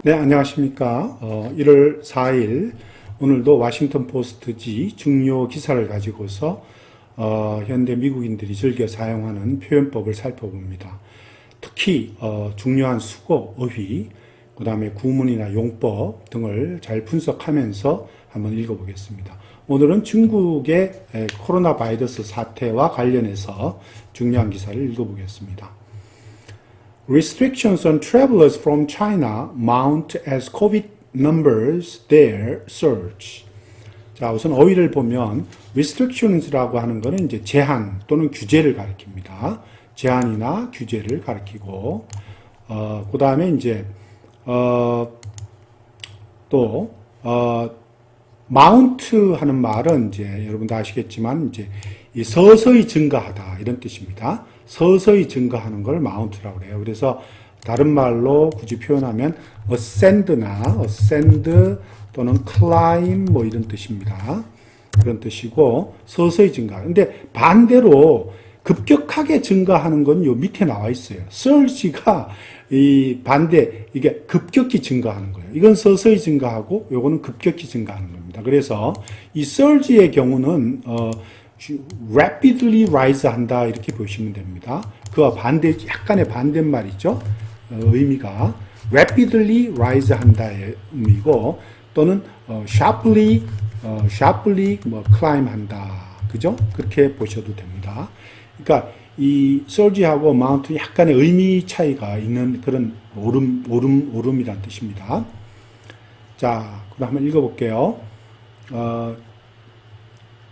네, 안녕하십니까. 1월 4일, 오늘도 워싱턴 포스트지 중요 기사를 가지고서, 현대 미국인들이 즐겨 사용하는 표현법을 살펴봅니다. 특히, 중요한 수고, 어휘, 그 다음에 구문이나 용법 등을 잘 분석하면서 한번 읽어보겠습니다. 오늘은 중국의 코로나 바이러스 사태와 관련해서 중요한 기사를 읽어보겠습니다. Restrictions on travelers from China mount as COVID numbers there surge. 자, 우선 어휘를 보면 restrictions라고 하는 것은 이제 제한 또는 규제를 가리킵니다. 제한이나 규제를 가리키고, 그 다음에 이제 mount 하는 말은 이제 여러분도 아시겠지만 이제 이 서서히 증가하다 이런 뜻입니다. 서서히 증가하는 걸 mount라고 그래요. 그래서 다른 말로 굳이 표현하면 ascend 또는 climb 뭐 이런 뜻입니다. 그런 뜻이고 서서히 증가. 근데 반대로 급격하게 증가하는 건 요 밑에 나와 있어요. surge가 이 반대 이게 급격히 증가하는 거예요. 이건 서서히 증가하고 요거는 급격히 증가하는 겁니다. 그래서 이 surge의 경우는 rapidly rise 한다 이렇게 보시면 됩니다. 그와 약간의 반대말이죠. 의미가 rapidly rise 한다의 의미고 또는 sharply climb 한다. 그죠? 그렇게 보셔도 됩니다. 그러니까 이 surge하고 mount 약간의 의미 차이가 있는 그런 오름이란 뜻입니다. 자, 그럼 한번 읽어볼게요.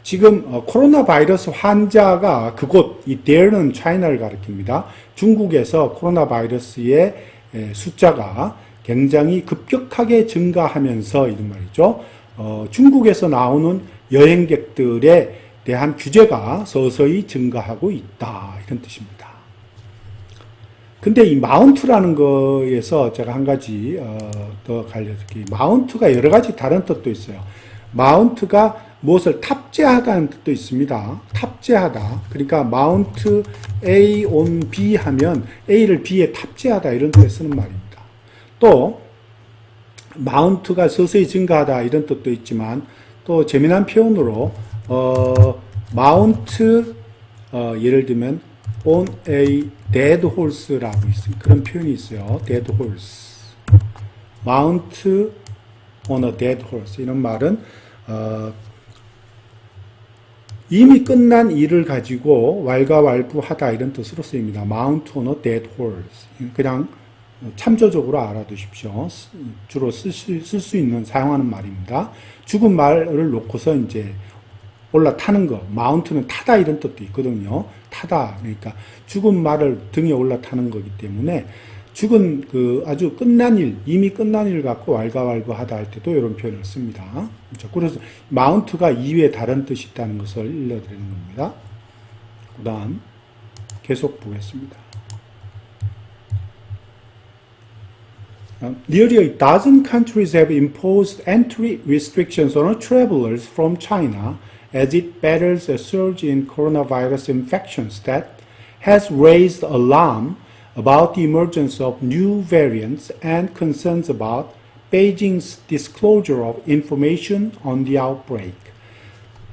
지금 코로나 바이러스 환자가 그곳 이 there는 China를 가리킵니다. 중국에서 코로나 바이러스의 숫자가 굉장히 급격하게 증가하면서 이런 말이죠. 중국에서 나오는 여행객들에 대한 규제가 서서히 증가하고 있다 이런 뜻입니다. 근데 이 마운트라는 거에서 제가 한 가지 더 알려드릴게요. 마운트가 여러 가지 다른 뜻도 있어요. 마운트가 무엇을 탑재하다는 뜻도 있습니다. 탑재하다. 그러니까 마운트 A on B 하면 A를 B에 탑재하다 이런 뜻에 쓰는 말입니다. 또 마운트가 서서히 증가하다 이런 뜻도 있지만 또 재미난 표현으로 마운트 예를 들면 on a dead horse라고 있어요. 그런 표현이 있어요. dead horse. mount on a dead horse 이런 말은 이미 끝난 일을 가지고 왈가왈부하다 이런 뜻으로 쓰입니다. mount on a dead horse. 그냥 참조적으로 알아두십시오. 주로 쓸 수 있는 사용하는 말입니다. 죽은 말을 놓고서 이제 올라타는 거, 마운트는 타다 이런 뜻도 있거든요. 타다 그러니까 죽은 말을 등에 올라타는 거기 때문에 죽은 아주 끝난 일, 이미 끝난 일 갖고 왈가왈부하다 할 때도 이런 표현을 씁니다. 그래서 마운트가 이외에 다른 뜻이 있다는 것을 일러드리는 겁니다. 그 다음 계속 보겠습니다. Nearly a dozen countries have imposed entry restrictions on travelers from China as it battles a surge in coronavirus infections that has raised alarm about the emergence of new variants and concerns about Beijing's disclosure of information on the outbreak.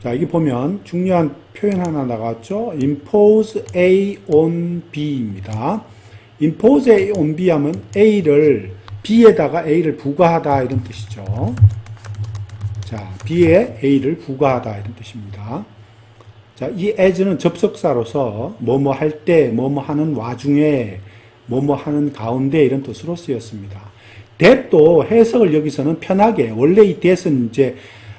자, 여기 보면 중요한 표현 하나 나갔죠. impose A on B입니다. impose A on B 하면 A를 B에다가 A를 부과하다 이런 뜻이죠. 자, B에 A를 부과하다 이런 뜻입니다. 자, 이 as는 접속사로서 뭐뭐 할 때, 뭐뭐 하는 와중에, 뭐뭐 하는 가운데 이런 뜻으로 쓰였습니다. that도 해석을 여기서는 편하게 원래 이 that은 이제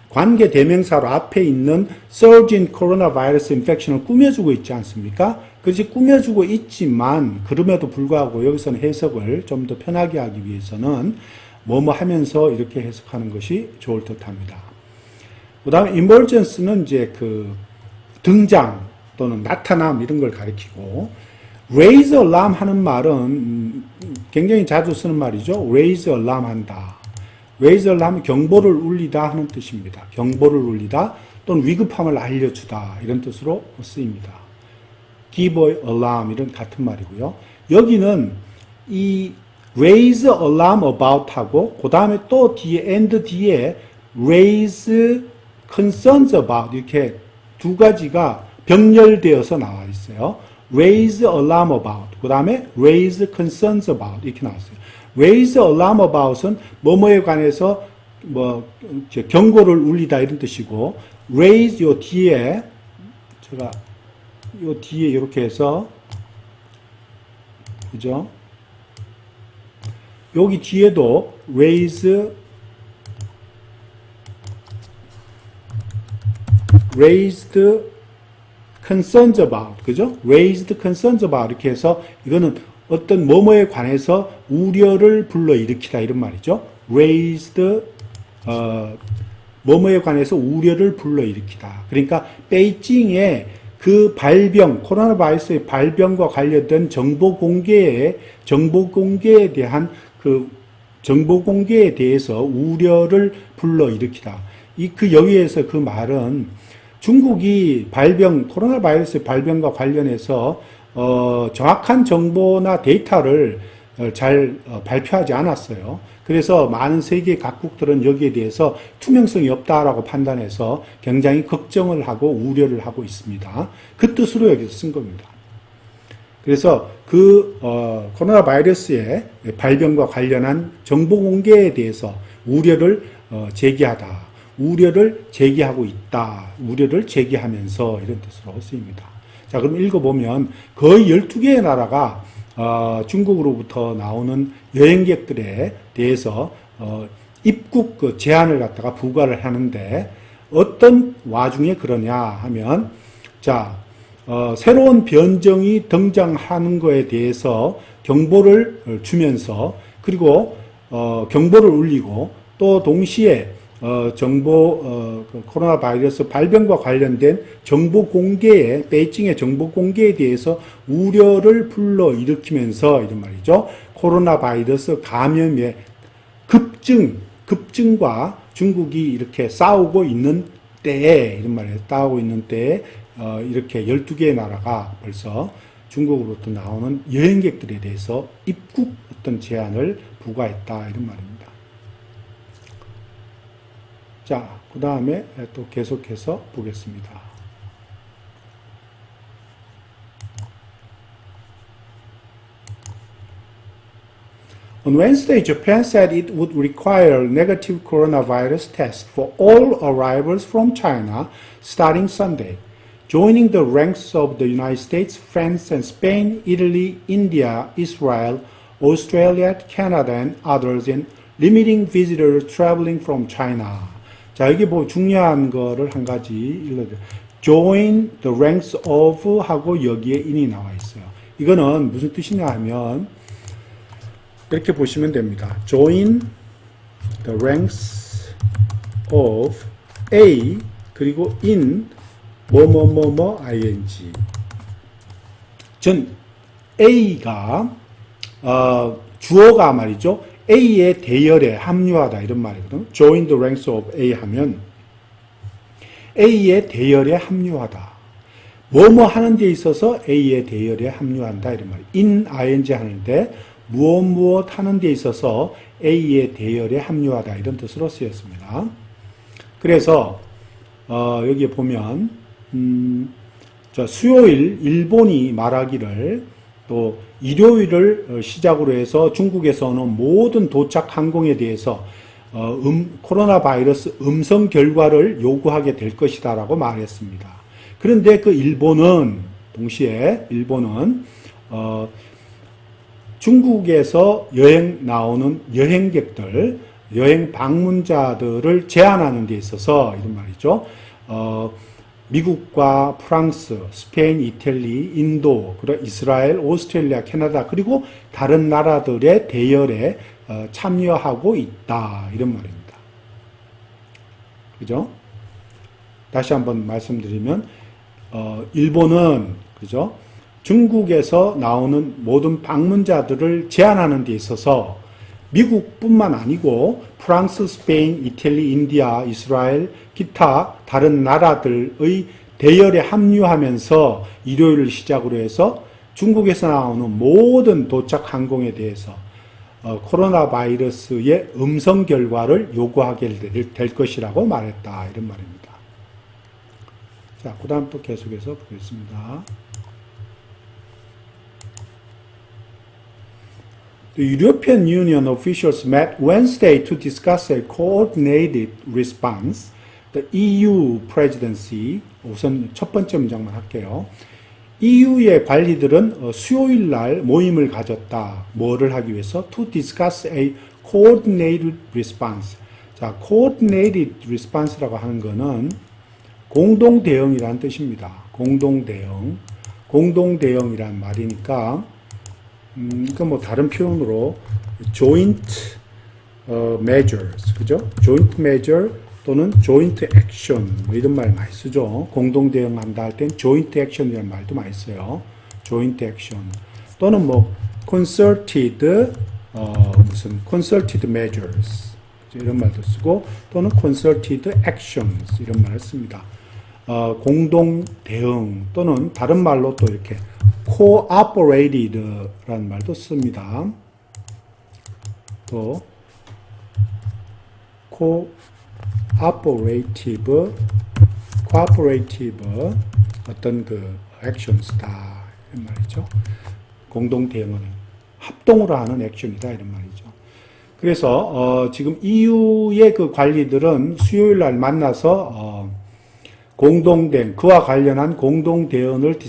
관계 대명사로 앞에 있는 surge in coronavirus infection을 꾸며주고 있지 않습니까? 그것이 꾸며주고 있지만 그럼에도 불구하고 여기서는 해석을 좀 더 편하게 하기 위해서는 뭐뭐 하면서 이렇게 해석하는 것이 좋을 듯합니다. 그 다음에 emergence는 이제 등장 또는 나타남 이런 걸 가리키고 raise alarm 하는 말은 굉장히 자주 쓰는 말이죠. raise alarm 한다. raise alarm 경보를 울리다 하는 뜻입니다. 경보를 울리다 또는 위급함을 알려주다 이런 뜻으로 쓰입니다. give alarm 이런 같은 말이고요. 여기는 이 raise alarm about 하고 그 다음에 또 뒤에 and 뒤에 raise concerns about 이렇게 두 가지가 병렬되어서 나와 있어요. raise alarm about 그 다음에 raise concerns about 이렇게 나왔어요. raise alarm about은 뭐뭐에 관해서 뭐 경고를 울리다 이런 뜻이고 raise 요 뒤에 제가 요 뒤에 이렇게 해서 그죠? 여기 뒤에도 raised concerns about, 그죠? raised concerns about 이렇게 해서 이거는 어떤 뭐뭐에 관해서 우려를 불러일으키다 이런 말이죠. raised 뭐뭐에 관해서 우려를 불러일으키다. 그러니까 베이징의 그 발병, 코로나 바이러스의 발병과 관련된 정보 공개에 대한 그 정보 공개에 대해서 우려를 불러일으키다. 여기에서 그 말은 중국이 코로나 바이러스의 발병과 관련해서 정확한 정보나 데이터를 잘 발표하지 않았어요. 그래서 많은 세계 각국들은 여기에 대해서 투명성이 없다라고 판단해서 굉장히 걱정을 하고 우려를 하고 있습니다. 그 뜻으로 여기서 쓴 겁니다. 그래서 코로나 바이러스의 발병과 관련한 정보 공개에 대해서 우려를 제기하다. 우려를 제기하고 있다. 우려를 제기하면서 이런 뜻으로 쓰입니다. 자, 그럼 읽어보면 거의 12개의 나라가 중국으로부터 나오는 여행객들에 대해서 입국 제한을 갖다가 부과를 하는데 어떤 와중에 그러냐 하면 자, 새로운 변종이 등장하는 것에 대해서 경보를 주면서 그리고 경보를 울리고 또 동시에 코로나 바이러스 발병과 관련된 정보 공개에, 베이징의 정보 공개에 대해서 우려를 불러일으키면서, 이런 말이죠. 코로나 바이러스 감염의 급증과 중국이 이렇게 싸우고 있는 때에, 이런 말이에요. 싸우고 있는 때에, 이렇게 12개의 나라가 벌써 중국으로부터 나오는 여행객들에 대해서 입국 어떤 제한을 부과했다. 이런 말입니다. 자, 그 다음에 또 계속해서 보겠습니다. On Wednesday, Japan said it would require negative coronavirus tests for all arrivals from China starting Sunday, joining the ranks of the United States, France, and Spain, Italy, India, Israel, Australia, Canada, and others in limiting visitors traveling from China. 자, 여기 뭐 중요한 거를 한 가지 읽어드려요. Join the ranks of 하고 여기에 in이 나와 있어요. 이거는 무슨 뜻이냐 하면 이렇게 보시면 됩니다. Join the ranks of A 그리고 in 뭐뭐뭐뭐 ing. 전 A가 주어가 말이죠. A의 대열에 합류하다 이런 말이거든요. Join the ranks of A 하면 A의 대열에 합류하다. 뭐뭐 하는 데 있어서 A의 대열에 합류한다 이런 말이에요. in ing 하는데 무엇 하는 데 있어서 A의 대열에 합류하다 이런 뜻으로 쓰였습니다. 그래서 여기에 보면 수요일 일본이 말하기를 또 일요일을 시작으로 해서 중국에서 오는 모든 도착 항공에 대해서 코로나 바이러스 음성 결과를 요구하게 될 것이다라고 말했습니다. 그런데 그 동시에 일본은 중국에서 여행 나오는 여행객들, 여행 방문자들을 제한하는 데 있어서 이런 말이죠. 미국과 프랑스, 스페인, 이탈리, 인도, 이스라엘, 오스트레일리아, 캐나다 그리고 다른 나라들의 대열에 참여하고 있다 이런 말입니다. 그죠? 다시 한번 말씀드리면 일본은 그죠? 중국에서 나오는 모든 방문자들을 제한하는 데 있어서 미국뿐만 아니고 프랑스, 스페인, 이탈리, 인디아, 이스라엘, 기타 다른 나라들의 대열에 합류하면서 일요일을 시작으로 해서 중국에서 나오는 모든 도착 항공에 대해서 코로나 바이러스의 음성 결과를 요구하게 될 것이라고 말했다. 이런 말입니다. 자, 그 다음 또 계속해서 보겠습니다. The European Union officials met Wednesday to discuss a coordinated response. The EU presidency, 우선 첫 번째 문장만 할게요. EU의 관리들은 수요일 날 모임을 가졌다. 뭐를 하기 위해서? To discuss a coordinated response. 자, coordinated response라고 하는 거는 공동 대응이라는 뜻입니다. 공동 대응. 공동 대응이란 말이니까 그러니까 뭐 다른 표현으로 joint measures, 그죠? joint measure 또는 joint action 뭐 이런 말 많이 쓰죠. 공동 대응한다 할 땐 joint action이라는 말도 많이 써요. joint action 또는 뭐 concerted 무슨 concerted measures 이런 말도 쓰고 또는 concerted actions 이런 말을 씁니다. 공동 대응 또는 다른 말로 또 이렇게 cooperated 라는 말도 씁니다. 또 cooperative 어떤 그 actions다 이런 말이죠. 공동 대응은 합동으로 하는 액션이다 이런 말이죠. 그래서 지금 EU의 그 관리들은 수요일 날 만나서 공동 대응, 그와 관련한 공동 대응을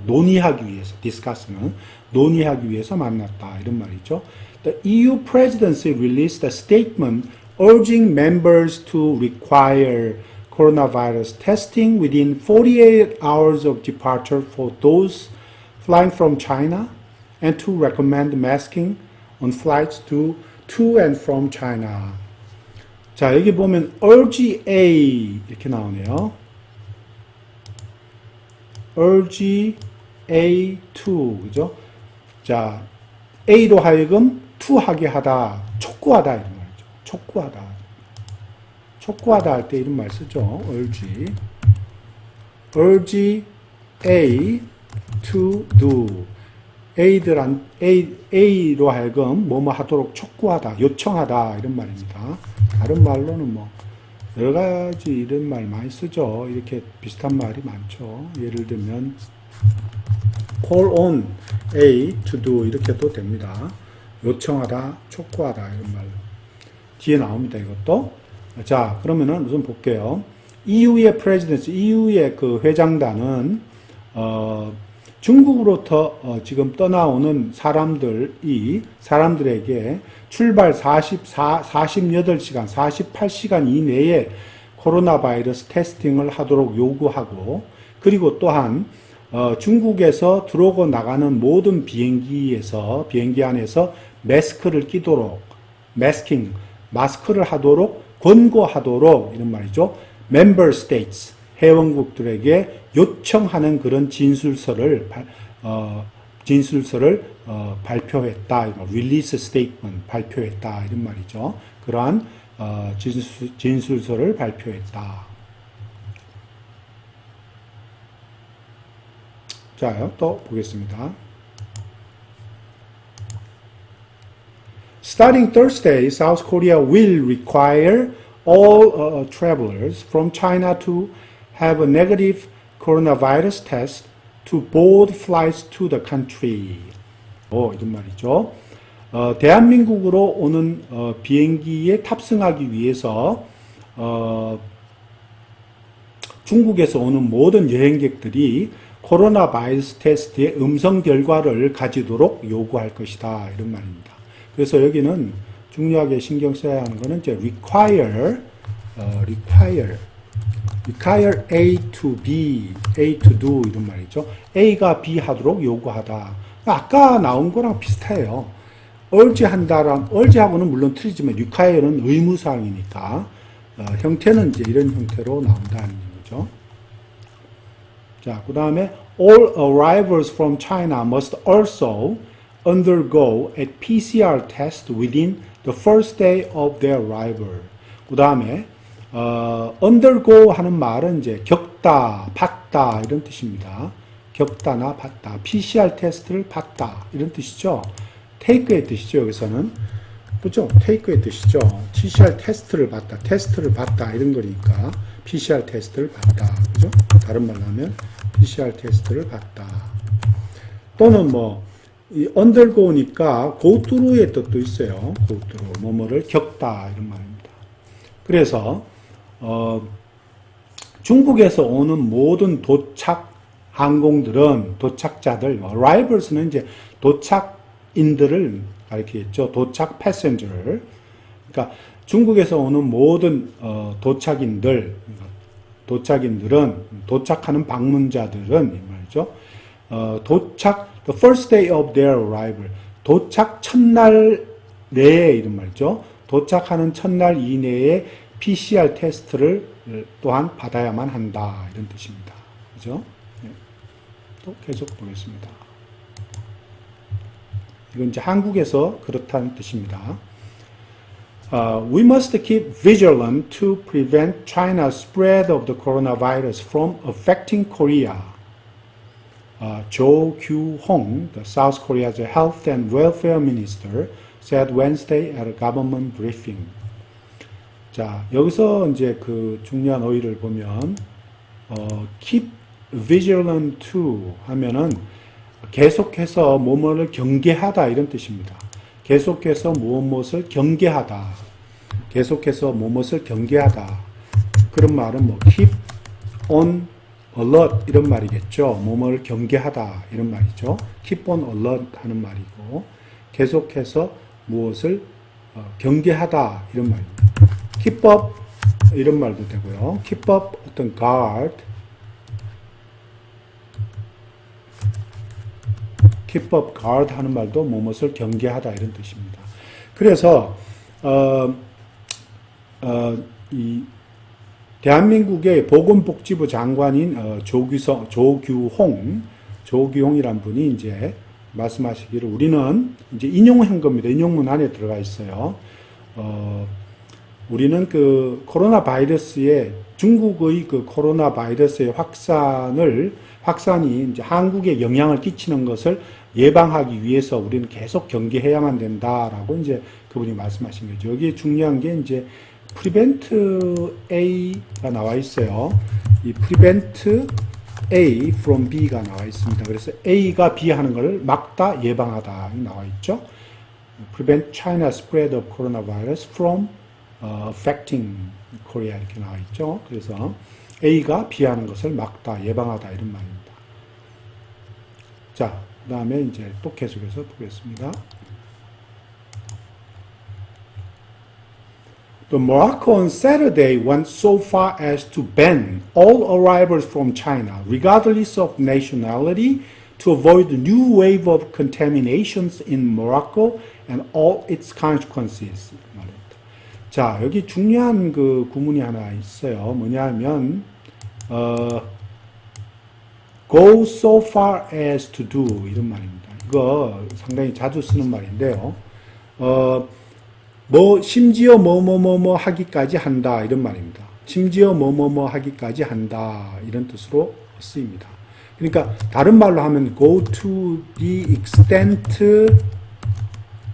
논의하기 위해서, 디스커스는 논의하기 위해서 만났다 이런 말이죠. The EU presidency released a statement urging members to require coronavirus testing within 48 hours of departure for those flying from China and to recommend masking on flights to and from China. 자, 여기 보면 urge A 이렇게 나오네요. urge A to, 그죠? 자, A로 하여금 to 하게 하다, 촉구하다 이런 말이죠. 촉구하다. 촉구하다 할 때 이런 말 쓰죠. urge A to do. A로 하여금 뭐뭐 하도록 촉구하다, 요청하다 이런 말입니다. 다른 말로는 뭐 여러 가지 이런 말 많이 쓰죠. 이렇게 비슷한 말이 많죠. 예를 들면 call on A to do 이렇게도 됩니다. 요청하다, 촉구하다 이런 말 뒤에 나옵니다. 이것도. 자, 그러면은 우선 볼게요. EU의 프레지던시, EU의 그 회장단은 중국으로부터 지금 떠나오는 사람들에게 출발 48시간, 48시간 이내에 코로나 바이러스 테스팅을 하도록 요구하고, 그리고 또한 중국에서 들어오고 나가는 모든 비행기 안에서 마스크를 끼도록, 마스크를 하도록 권고하도록 이런 말이죠. Member States, 회원국들에게 요청하는 그런 진술서를 발표했다. Release statement 발표했다 이런 말이죠. 그러한 진술서를 발표했다. 자, 또 보겠습니다. Starting Thursday, South Korea will require all travelers from China to have a negative coronavirus test to board flights to the country. 이런 말이죠. 대한민국으로 오는 비행기에 탑승하기 위해서 중국에서 오는 모든 여행객들이 코로나 바이러스 테스트의 음성 결과를 가지도록 요구할 것이다. 이런 말입니다. 그래서 여기는 중요하게 신경 써야 하는 것은 이제 require A to B, A to do 이런 말이죠. A가 B 하도록 요구하다. 아까 나온 거랑 비슷해요. urge하고는 물론 틀리지만 require는 의무사항이니까 형태는 이제 이런 형태로 나온다는 거죠. 자, 그 다음에 all arrivals from China must also undergo a PCR test within the first day of their arrival. 그 다음에 undergo 하는 말은 이제 겪다, 받다 이런 뜻입니다. 겪다나 받다, PCR 테스트를 받다 이런 뜻이죠. take의 뜻이죠. 여기서는. 그죠? take의 뜻이죠. PCR 테스트를 받다 이런 거니까 PCR 테스트를 받다. 그죠? 다른 말로 하면 PCR 테스트를 받다. 또는 뭐 이 undergo니까 go through의 뜻도 있어요. go through 뭐뭐를 겪다 이런 말입니다. 그래서 중국에서 오는 모든 도착 항공들은 도착자들, arrivals는 이제 도착인들을 가리키겠죠. 도착 패센저를. 그러니까 중국에서 오는 모든 도착인들은 도착하는 방문자들은 이 말이죠. the first day of their arrival. 도착 첫날 내에 이런 말이죠. 도착하는 첫날 이내에 PCR 테스트를 또한 받아야만 한다. 이런 뜻입니다. 그죠? 네. 또 계속 보겠습니다. 이건 이제 한국에서 그렇다는 뜻입니다. We must keep vigilant to prevent China's spread of the coronavirus from affecting Korea. Jo Kyu-hong, the South Korea's health and welfare minister, said Wednesday at a government briefing. 자, 여기서 이제 그 중요한 어휘를 보면, keep vigilant to 하면은 계속해서 뭐뭐를 경계하다 이런 뜻입니다. 계속해서 무엇을 경계하다. 계속해서 무엇을 경계하다. 그런 말은 뭐 keep on alert 이런 말이겠죠. 뭐뭐를 경계하다 이런 말이죠. keep on alert 하는 말이고 계속해서 무엇을 경계하다 이런 말입니다. keep up 이런 말도 되고요. keep up 어떤 guard keep up guard 하는 말도 무엇을 경계하다 이런 뜻입니다. 그래서 이 대한민국의 보건복지부 장관인 조규홍이란 분이 이제 말씀하시기를 우리는 이제 인용한 겁니다. 인용문 안에 들어가 있어요. 우리는 그 코로나 바이러스의 중국의 그 코로나 바이러스의 확산이 이제 한국에 영향을 끼치는 것을 예방하기 위해서 우리는 계속 경계해야만 된다라고 이제 그분이 말씀하신 거죠. 여기에 중요한 게 이제 prevent A가 나와 있어요. 이 prevent A from B가 나와 있습니다. 그래서 A가 B 하는 것을 막다, 예방하다 나와 있죠. prevent China spread of coronavirus from affecting Korea 이렇게 나와 있죠. 그래서 A가 B 하는 것을 막다, 예방하다 이런 말입니다. 자, 그 다음에 이제 또 계속해서 보겠습니다. The Morocco on Saturday went so far as to ban all arrivals from China, regardless of nationality, to avoid a new wave of contaminations in Morocco and all its consequences. 자, 여기 중요한 그 구문이 하나 있어요. 뭐냐면 go so far as to do 이런 말입니다. 이거 상당히 자주 쓰는 말인데요. 심지어 뭐뭐뭐뭐 하기까지 한다 이런 말입니다. 심지어 뭐뭐뭐 하기까지 한다 이런 뜻으로 쓰입니다. 그러니까 다른 말로 하면 go to the extent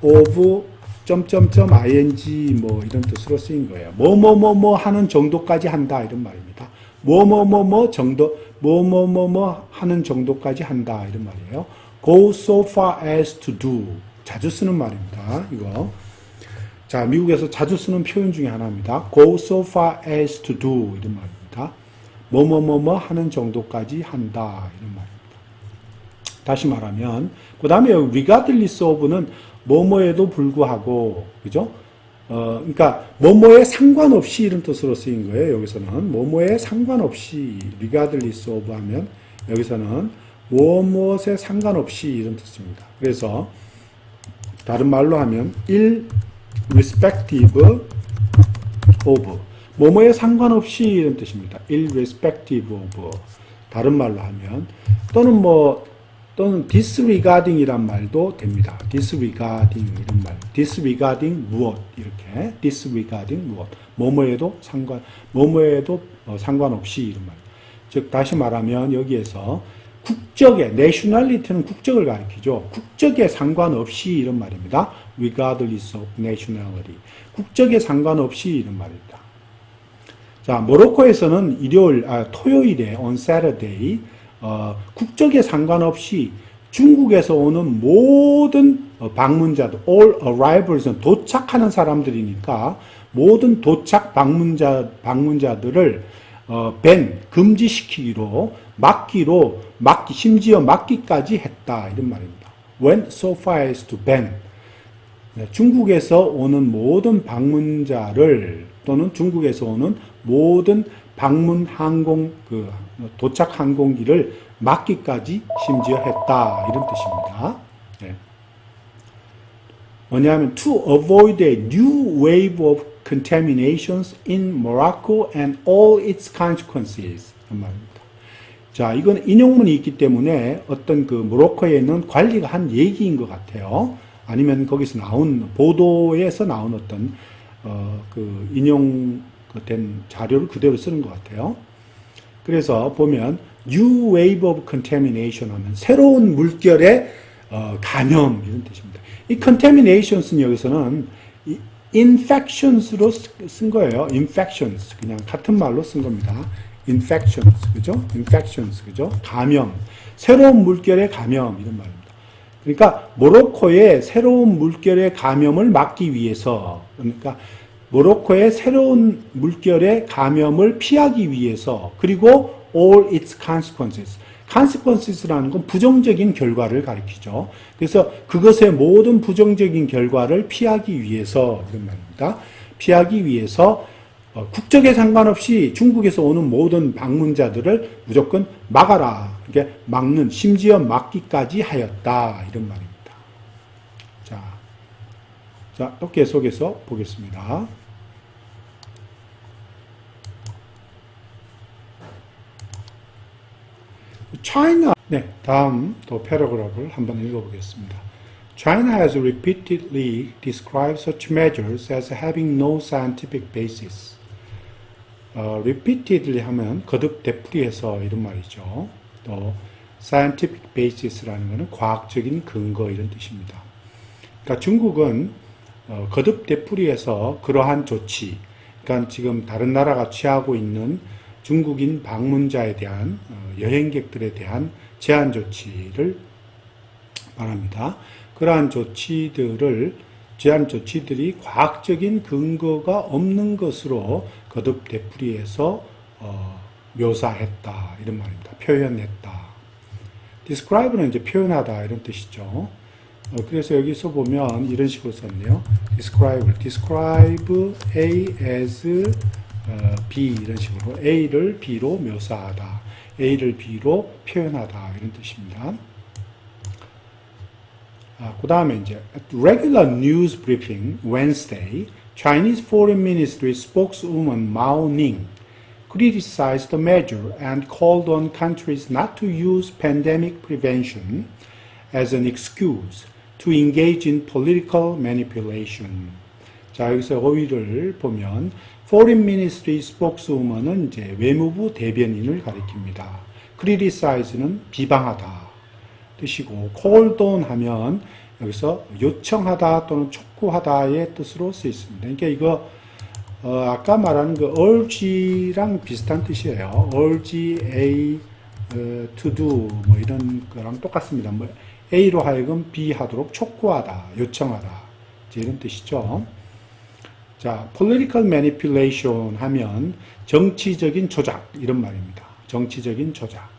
of ing 뭐 이런 뜻으로 쓰인 거예요. 뭐뭐뭐뭐 하는 정도까지 한다 이런 말입니다. 뭐뭐뭐뭐 정도 뭐뭐뭐뭐 하는 정도까지 한다 이런 말이에요. go so far as to do 자주 쓰는 말입니다. 이거. 자, 미국에서 자주 쓰는 표현 중에 하나입니다. go so far as to do 이런 말입니다. 뭐뭐뭐뭐 하는 정도까지 한다 이런 말입니다. 다시 말하면 그 다음에 regardless of는 뭐뭐에도 불구하고 그죠? 그러니까 뭐뭐에 상관없이 이런 뜻으로 쓰인 거예요. 여기서는 뭐뭐에 상관없이 regardless of 하면 여기서는 무엇에 상관없이 이런 뜻입니다. 그래서 다른 말로 하면 irrespective of 뭐뭐에 상관없이 이런 뜻입니다. irrespective of 다른 말로 하면 또는 disregarding 이란 말도 됩니다. disregarding 이런 말. disregarding 무엇 이렇게 disregarding 무엇 뭐뭐에도 상관없이 이런 말. 즉 다시 말하면 여기에서 국적에, nationality는 국적을 가리키죠. 국적에 상관없이 이런 말입니다. regardless of nationality. 국적에 상관없이 이런 말입니다. 자, 모로코에서는 토요일에 on Saturday 국적에 상관없이 중국에서 오는 모든 방문자들, all arrivals는 도착하는 사람들이니까 모든 도착 방문자들을 금지시키기로, 심지어 막기까지 했다. 이런 말입니다. Went so far as to ban. 중국에서 오는 모든 방문자를 또는 중국에서 오는 모든 도착 항공기를 막기까지 심지어 했다. 이런 뜻입니다. 네. 뭐냐면 to avoid a new wave of contaminations in Morocco and all its consequences. 말입니다. 자, 이건 인용문이 있기 때문에 어떤 모로코에 있는 관리가 한 얘기인 것 같아요. 아니면 거기서 보도에서 나온 어떤 인용된 자료를 그대로 쓰는 것 같아요. 그래서 보면 new wave of contamination 하면 새로운 물결의 감염 이런 뜻입니다. 이 contaminations는 여기서는 infections로 쓴 거예요. infections 그냥 같은 말로 쓴 겁니다. infections 그죠? infections 그죠? 감염, 새로운 물결의 감염 이런 말입니다. 그러니까 모로코의 새로운 물결의 감염을 막기 위해서, 그러니까 모로코의 새로운 물결의 감염을 피하기 위해서, 그리고 all its consequences. consequences라는 건 부정적인 결과를 가리키죠. 그래서 그것의 모든 부정적인 결과를 피하기 위해서 이런 말입니다. 피하기 위해서 국적에 상관없이 중국에서 오는 모든 방문자들을 무조건 막아라. 이게 심지어 막기까지 하였다. 이런 말입니다. 자, 또 계속해서 보겠습니다. China. 네, 다음 또 패러그래프를 한번 읽어보겠습니다. China has repeatedly described such measures as having no scientific basis. repeatedly 하면 거듭 되풀이해서 이런 말이죠. 또 scientific basis라는 것은 과학적인 근거 이런 뜻입니다. 그러니까 중국은 거듭 되풀이해서 그러한 조치, 그러니까 지금 다른 나라가 취하고 있는 중국인 방문자에 대한 여행객들에 대한 제한 조치를 말합니다. 그러한 제한 조치들이 과학적인 근거가 없는 것으로 거듭 되풀이해서 묘사했다 이런 말입니다. 표현했다. describe는 이제 표현하다 이런 뜻이죠. 그래서 여기서 보면 이런 식으로 썼네요. describe A as B 이런 식으로 A를 B로 묘사하다, A를 B로 표현하다 이런 뜻입니다. 그 다음에 이제 at regular news briefing Wednesday, Chinese Foreign Ministry spokeswoman Mao Ning criticized the measure and called on countries not to use pandemic prevention as an excuse to engage in political manipulation. 자, 여기서 어휘를 보면 Foreign Ministry spokeswoman은 이제 외무부 대변인을 가리킵니다. criticize는 비방하다 뜻이고, called on 하면 여기서 요청하다 또는 촉구하다의 뜻으로 쓰였습니다. 그러니까 이거 아까 말한 urge랑 비슷한 뜻이에요. urge A to do 뭐 이런 거랑 똑같습니다. A로 하여금 B 하도록 촉구하다, 요청하다 이런 뜻이죠. 자, political manipulation 하면 정치적인 조작 이런 말입니다. 정치적인 조작.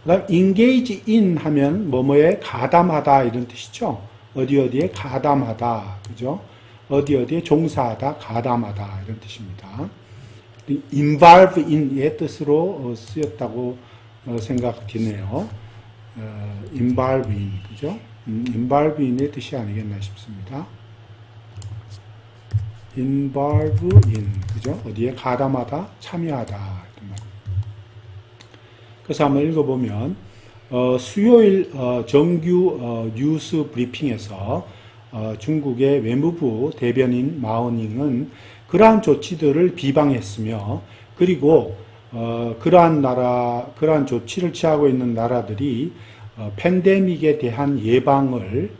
그다음 engage in 하면 뭐뭐에 가담하다 이런 뜻이죠. 어디에 가담하다, 그죠? 어디에 종사하다, 가담하다 이런 뜻입니다. involve in의 뜻으로 쓰였다고 생각되네요. involve in, 그죠? involve in의 뜻이 아니겠나 싶습니다. involve in, 그죠? 어디에 가담하다, 참여하다. 그래서 한번 읽어보면 수요일 정규 뉴스 브리핑에서 중국의 외무부 대변인 마오닝은 그러한 조치들을 비방했으며, 그리고 그러한 조치를 취하고 있는 나라들이 팬데믹에 대한 예방을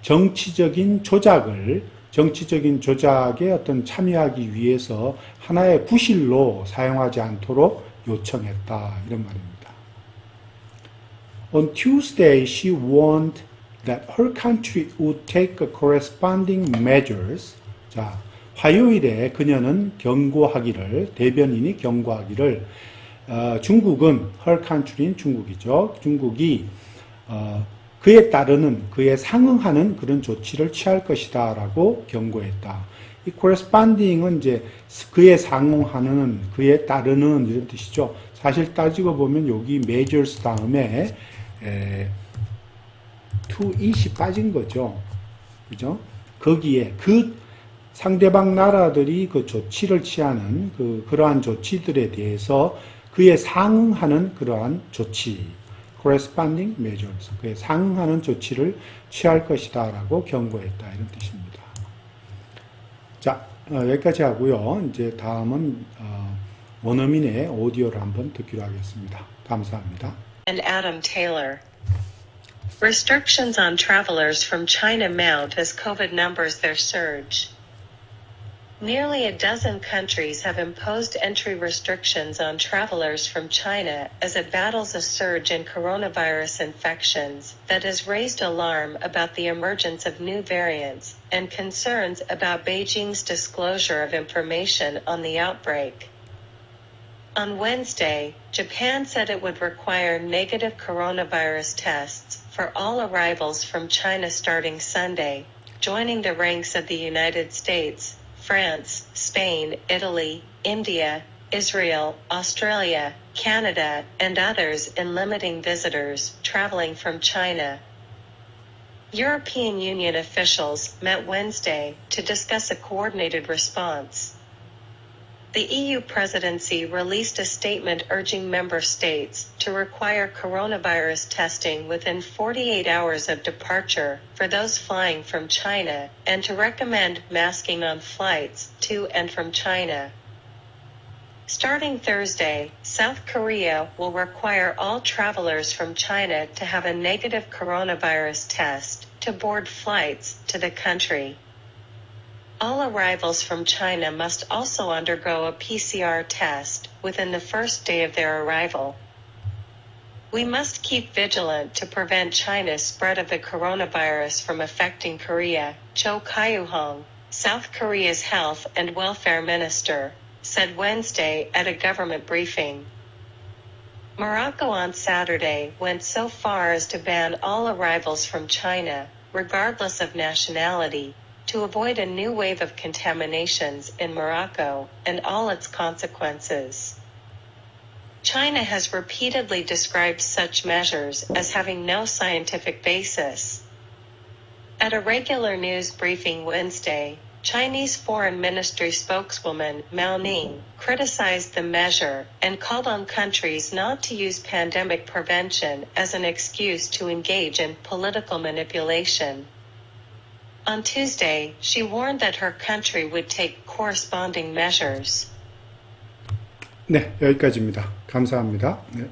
정치적인 조작에 어떤 참여하기 위해서 하나의 구실로 사용하지 않도록 요청했다. 이런 말입니다. On Tuesday, she warned that her country would take corresponding measures. 자, 화요일에 그녀는 대변인이 경고하기를, 중국은, her country인 중국이죠. 중국이, 그에 상응하는 그런 조치를 취할 것이다 라고 경고했다. 이 corresponding은 이제 그에 상응하는, 그에 따르는 이런 뜻이죠. 사실 따지고 보면 여기 measures 다음에 to it이 빠진 거죠. 그죠? 거기에 상대방 나라들이 그 조치를 취하는 그러한 조치들에 대해서 그에 상응하는 그러한 조치, corresponding measures, 그에 상응하는 조치를 취할 것이다 라고 경고했다. 이런 뜻입니다. 자, 여기까지 하고요. 이제 다음은 원어민의 오디오를 한번 듣기로 하겠습니다. 감사합니다. And Adam Taylor. Restrictions on travelers from China mount as COVID numbers their surge. Nearly a dozen countries have imposed entry restrictions on travelers from China as it battles a surge in coronavirus infections that has raised alarm about the emergence of new variants and concerns about Beijing's disclosure of information on the outbreak. On Wednesday, Japan said it would require negative coronavirus tests for all arrivals from China starting Sunday, joining the ranks of the United States, France, Spain, Italy, India, Israel, Australia, Canada, and others in limiting visitors traveling from China. European Union officials met Wednesday to discuss a coordinated response. The EU presidency released a statement urging member states to require coronavirus testing within 48 hours of departure for those flying from China and to recommend masking on flights to and from China. Starting Thursday, South Korea will require all travelers from China to have a negative coronavirus test to board flights to the country. All arrivals from China must also undergo a PCR test within the first day of their arrival. We must keep vigilant to prevent China's spread of the coronavirus from affecting Korea, Cho Kyu-hong, South Korea's health and welfare minister, said Wednesday at a government briefing. Morocco on Saturday went so far as to ban all arrivals from China, regardless of nationality, to avoid a new wave of contaminations in Morocco and all its consequences. China has repeatedly described such measures as having no scientific basis. At a regular news briefing Wednesday, Chinese Foreign Ministry spokeswoman Mao Ning criticized the measure and called on countries not to use pandemic prevention as an excuse to engage in political manipulation. On Tuesday, she warned that her country would take corresponding measures. 네, 여기까지입니다. 감사합니다. 네.